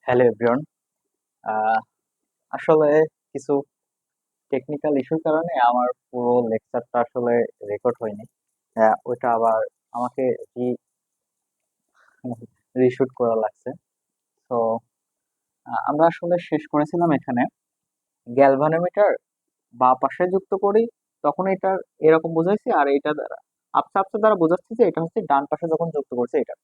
Hello everyone. আহ, আসলে কিছু technical ইস্যুর কারণে আমার পুরো লেকচারটা আসলে রেকর্ড হয়নি। ওইটা আবার আমাকে রিশুট করা লাগছে। তো আমরা আসলে শেষ করেছিলাম এখানে গ্যালভানোমিটার বা পাশে যুক্ত করি তখন এটা এরকম বোঝাইছি, আর এটা দ্বারা আপসা আপসা দ্বারা বোঝাচ্ছি যে এটা হচ্ছে ডান পাশে যখন যুক্ত করছে এটা।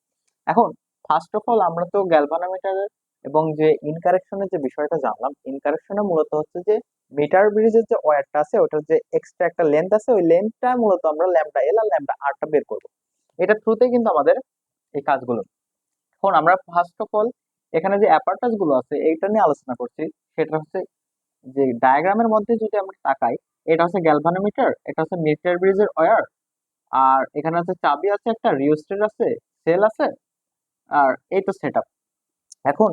এখন ফার্স্ট অফ অল আমরা তো গ্যালভানোমিটারের এবং যে ইনকারেকশনের যে বিষয়টা জানলাম, ইনকারেকশনে মূলত হচ্ছে যে মিটার ব্রিজের যে ওয়্যারটা আছে ওটার যে এক্সট্রা একটা লেন্থ আছে, ওই লেন্থটা মূলত আমরা ল্যাম্বডা এল আর ল্যাম্বডা আর টা বের করবো। এটা থ্রুতে কিন্তু আমাদের এই কাজগুলো। এখন আমরা ফার্স্ট অফ অল এখানে যে অ্যাপারটাস গুলো আছে এইটা নিয়ে আলোচনা করছি। সেটা হচ্ছে যে ডায়াগ্রামের মধ্যে যদি আমরা তাকাই, এটা হচ্ছে গ্যালভানোমিটার, এটা হচ্ছে মিটার ব্রিজের ওয়্যার, আর এখানে হচ্ছে চাবি আছে, একটা রিওস্টেট আছে, সেল আছে, আর এই তো সেট। এখন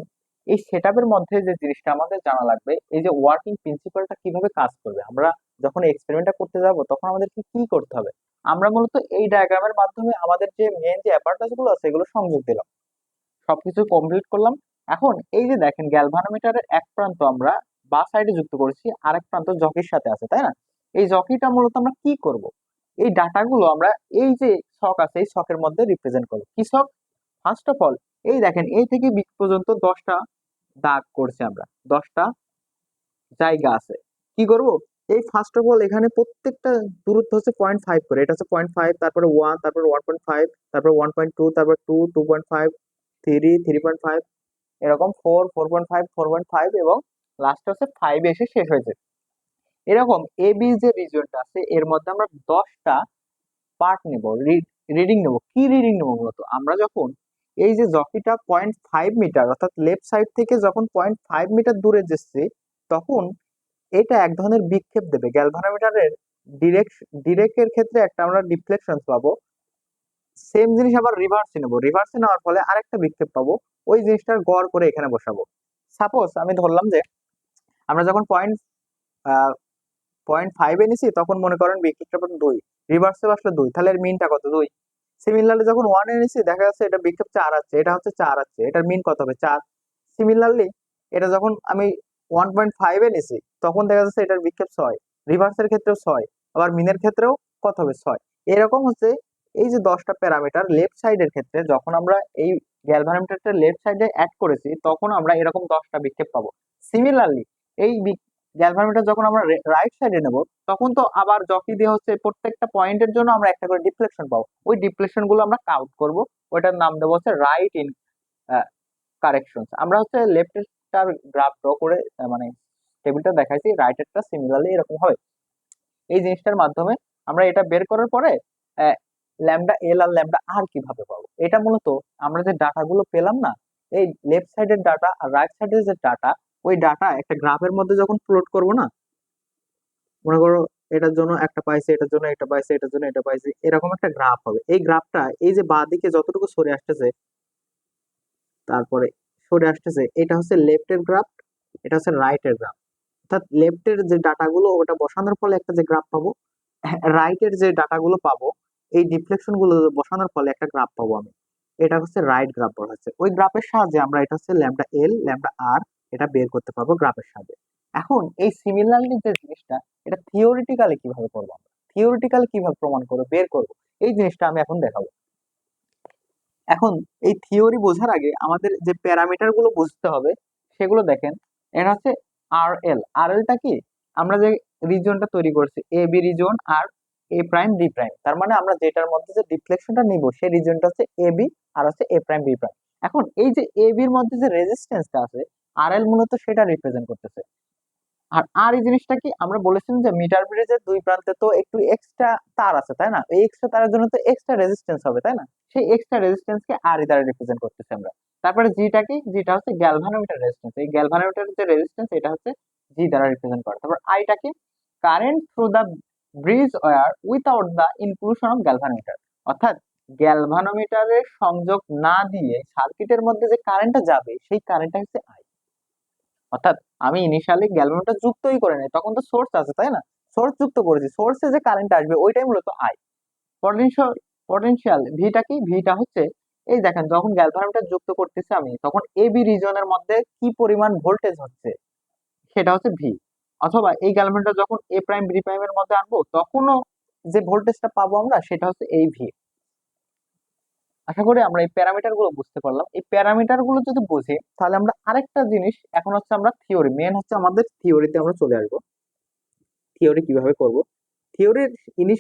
এই সেটআপের মধ্যে যে জিনিসটা আমাদের জানা লাগবে, এই যে ওয়ার্কিং প্রিন্সিপালটা কিভাবে কাজ করবে। আমরা যখন এক্সপেরিমেন্টটা করতে যাব তখন আমাদেরকে কি করতে হবে। আমরা মূলত এই ডায়াগ্রামের মাধ্যমে আমাদের যে মেন যে অ্যাপারেটাস গুলো আছে এগুলো সংযোগ দিলাম, সবকিছু কমপ্লিট করলাম। এখন এই যে দেখেন গ্যালভানোমিটারের এক প্রান্ত আমরা বা সাইডে যুক্ত করেছি, আরেক প্রান্ত জকির সাথে আছে, তাই না? এই জকিটা মূলত আমরা কি করব, এই ডাটাগুলো আমরা এই যে ছক আছে এই ছকের মধ্যে রিপ্রেজেন্ট করবো। কি ছক? ফার্স্ট অফ অল এই দেখেন এ থেকে বি পর্যন্ত 10টা দাগ করছি আমরা, 10টা জায়গা আছে। কি করব? এই ফার্স্ট অফ অল এখানে প্রত্যেকটা দূরত্ব হচ্ছে 0.5 করে, এটা হচ্ছে 0.5, তারপরে 1, তারপরে 1.5, তারপরে 1.2, তারপর 2, 2.5, 3, 3.5, এরকম 4, 4.5, 4.5 এবং লাস্ট হচ্ছে 5 এসে শেষ হয়েছে। এরকম এ বি যে রিজিয়নটা আছে এর মধ্যে আমরা 10টা পার্ট নেব, রিডিং নেব। কি রিডিং নেব? মূলত আমরা যখন এই যে জকিটা 0.5 মিটার অর্থাৎ লেফট সাইড থেকে যখন 0.5 মিটার দূরে যাচ্ছে, তখন এটা এক ধরনের বিক্ষেপ দেবে। গ্যালভানোমিটারের ডিরেক্টের ক্ষেত্রে একটা আমরা ডিফ্লেকশন পাবো। সেম জিনিস আবার রিভার্সে নেবো, রিভার্সে নেওয়ার ফলে আরেকটা বিক্ষেপ পাবো। ওই জিনিসটার গড় করে এখানে বসাবো। সাপোজ আমি ধরলাম যে আমরা যখন 0.5 এনেছি তখন মনে করেন বিক্ষেপটা 2, রিভার্সে আসলে 2, তাহলে এর মিনটা কত? 2। সিমিলারলি যখন 1 এনেছি দেখা যাচ্ছে এটা বিক্ষেপ 4 আছে, এটা হচ্ছে 4 আছে, এটার মিন কত হবে? 4। সিমিলারলি এটা যখন আমি 1.5 এনেছি তখন দেখা যাচ্ছে এটার বিক্ষেপ 6, রিভার্সের ক্ষেত্রেও 6, আবার মিনের ক্ষেত্রেও কত হবে? 6। এরকম হচ্ছে এই যে 10টা প্যারামিটার লেফট সাইডের ক্ষেত্রে যখন আমরা এই গ্যালভানোমিটারটা লেফট সাইডে অ্যাড করেছি তখন আমরা এরকম 10টা বিক্ষেপ পাবো। সিমিলারলি এই গ্যালভানোমিটার যখন আমরা রাইট সাইডে নেব তখন তো আবার জকি দিয়ে হচ্ছে প্রত্যেকটা পয়েন্টের জন্য আমরা একটা করে ডিফ্লেকশন পাবো। ওই ডিফ্লেকশন গুলো আমরা কাউন্ট করব। ওইটার নাম দেবো হচ্ছে রাইট ইন কারেকশনস। আমরা হচ্ছে লেফটেরটার গ্রাফ ড্র করে মানে টেবিলটা দেখাইছি, রাইটেরটা সিমিলারলি এরকম হবে। এই জিনিসটার মাধ্যমে আমরা এটা বের করার পরে ল্যামডা এল আর ল্যামডা আর কিভাবে পাবো, এটা মূলত আমরা যে ডাটাগুলো পেলাম না, এই লেফট সাইডের ডাটা আর রাইট সাইডের যে ডাটা, ওই ডাটা একটা গ্রাফের মধ্যে যখন প্লট করব না, মনে করো এটার জন্য একটা পাইছে, এটার জন্য এটা পাইছে, এটার জন্য এটা পাইছে, এরকম একটা গ্রাফ হবে। এই গ্রাফটা এই যে বাঁ দিকে যতটুকু সরে আসতেছে, তারপরে সরে আসতেছে, এটা হচ্ছে লেফটের গ্রাফ, এটা হচ্ছে রাইটের গ্রাফ। অর্থাৎ লেফটের যে ডাটাগুলো ওটা বসানোর ফলে একটা যে গ্রাফ পাবো, রাইটের যে ডাটাগুলো পাবো এই ডিফ্লেকশন গুলো বসানোর ফলে একটা গ্রাফ পাবো আমি। এটা হচ্ছে রাইট গ্রাফ বলা হচ্ছে। ওই গ্রাফের সাহায্যে আমরা এটা হচ্ছে ল্যামডা এল ল্যামডা আর এটা বের করতে পারবো গ্রাফের সাহায্যে। এখন এই সিমিলারলি যে জিনিসটা, এটা থিওরিটিক্যালি কিভাবে করবো, আমরা থিওরিটিক্যালি কিভাবে প্রমাণ করবো, বের করবো, এই জিনিসটা আমি এখন দেখাবো। এখন এই থিওরি বোঝার আগে আমাদের যে প্যারামিটার গুলো বুঝতে হবে সেগুলো দেখেন। এটা হচ্ছে আর এল। আর এলটা কি? আমরা যে রিজিয়নটা তৈরি করছি A B reason R A prime B prime, তার মানে আমরা যেটার মধ্যে যে ডিফ্লেকশনটা নিব সেই রিজনটা হচ্ছে এ বি আর হচ্ছে এ প্রাইম বি প্রাইম। এখন এই যে এ বির মধ্যে যে রেজিস্ট্যান্সটা আছে আর এল মূলত সেটা রিপ্রেজেন্ট করতেছে। আর এই জিনিসটা কি আমরা বলেছিলাম যে মিটার ব্রিজের দুই প্রান্তে তো একটু এক্সট্রা তার আছে, তাই না? এই এক্সট্রা তারের জন্য তো এক্সট্রা রেজিস্ট্যান্স হবে, তাই না? সেই এক্সট্রা রেজিস্ট্যান্স কে আর দ্বারা রিপ্রেজেন্ট করতেছি আমরা। তারপরে জিটা কি? জিটা হচ্ছে গ্যালভানোমিটার রেজিস্ট্যান্স, এই গ্যালভানোমিটার যে রেজিস্ট্যান্স এটা হচ্ছে জি দ্বারা রিপ্রেজেন্ট করা। তারপর আইটা কি? Current through the bridge wire without the inclusion of galvanometer. অর্থাৎ গ্যালভানোমিটারের সংযোগ না দিয়ে সার্কিটের মধ্যে যে কারেন্টটা যাবে সেই কারেন্টটা হচ্ছে আই। অর্থাৎ আমি ইনিশিয়ালি গ্যালভানোমিটার যুক্তই করে নাই, তখন তো সোর্স আছে, তাই না? সোর্স যুক্ত করেছি, সোর্সে যে কারেন্ট আসবে ওইটাই মূলত আই। পটেনশিয়াল, পটেনশিয়াল ভিটা কি? ভিটা হচ্ছে এই দেখেন যখন গ্যালভানোমিটার যুক্ত করতেছি আমি, তখন এবি রিজনের মধ্যে কি পরিমাণ ভোল্টেজ হচ্ছে সেটা হচ্ছে ভি। অথবা এই গ্যালভানোমিটার যখন এ প্রাইম বি প্রাইমের মধ্যে আনবো, তখনও যে ভোল্টেজটা পাবো আমরা সেটা হচ্ছে এই ভি। আশা করি আমরা এই প্যারামিটার গুলো বুঝতে পারলাম। এই প্যারামিটার গুলো যদি বুঝি, তাহলে আমরা আরেকটা জিনিস, এখন হচ্ছে আমরা থিওরি, মেন হচ্ছে আমাদের থিওরিতে আমরা চলে আসবো। থিওরি কিভাবে করব, থিওরির ইনিশিয়াল